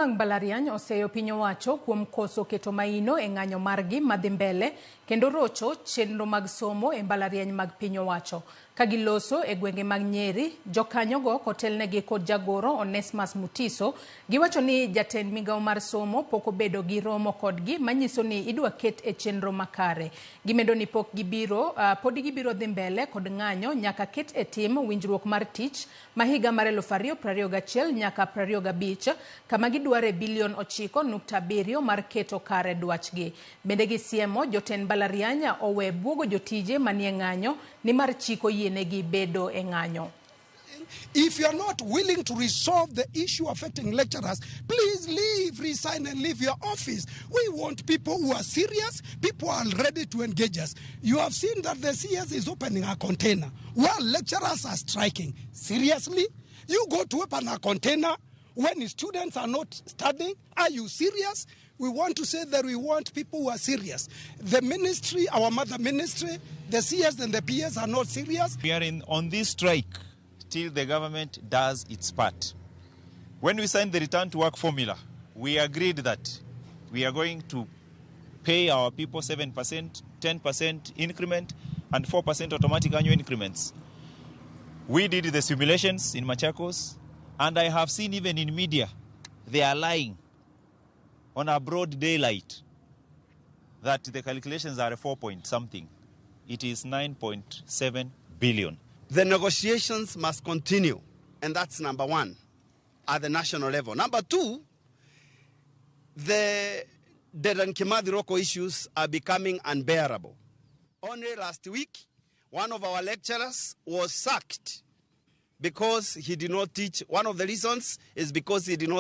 Mbalariany oseyo piny owacho kuom koso keto maino e ng'anyo margi madhi mbele kendo rocho chenro mag somo e mbalariany mag piny owacho. Kagiloso e gwenge mag Nyeri, jokanyogo kotelnegi kod jagoro Onesmus Mutiso giwacho ni jatend migawo mar somo pok obedo gi romo kodgi manyiso ni idwa ket e chenro makare. Gimedo ni pod gibiro dhi mbele kod ng'anyo nyaka ket e tim winjruok mar tich ma higa mar 2021 nyaka 25 kama gidware bilion 9.7 mar keto kare dwachgi. Bende gisiemo jotend mbalariany owe buogo jotije manie ng'anyo ni mar chiko yienegi bedo e ng'anyo. If you are not willing to resolve the issue affecting lecturers, please leave, resign and leave your office. We want people who are serious, people who are ready to engage us. You have seen that the CS is opening a container while lecturers are striking. Seriously? You go to open a container when students are not studying? Are you serious? We want to say that we want people who are serious. The ministry, our mother ministry, the CS and the PS are not serious. We are on this strike till the government does its part. When we signed the return to work formula, we agreed that we are going to pay our people 7%, 10% increment, and 4% automatic annual increments. We did the simulations in Machakos, and I have seen even in media, they are lying on a broad daylight that the calculations are 4 point something. It is 9.7 billion. The negotiations must continue, and that's number one, at the national level. Number two, the Dedan Kimathi Roko issues are becoming unbearable. Only last week, one of our lecturers was sacked because he did not teach. One of the reasons is because he did not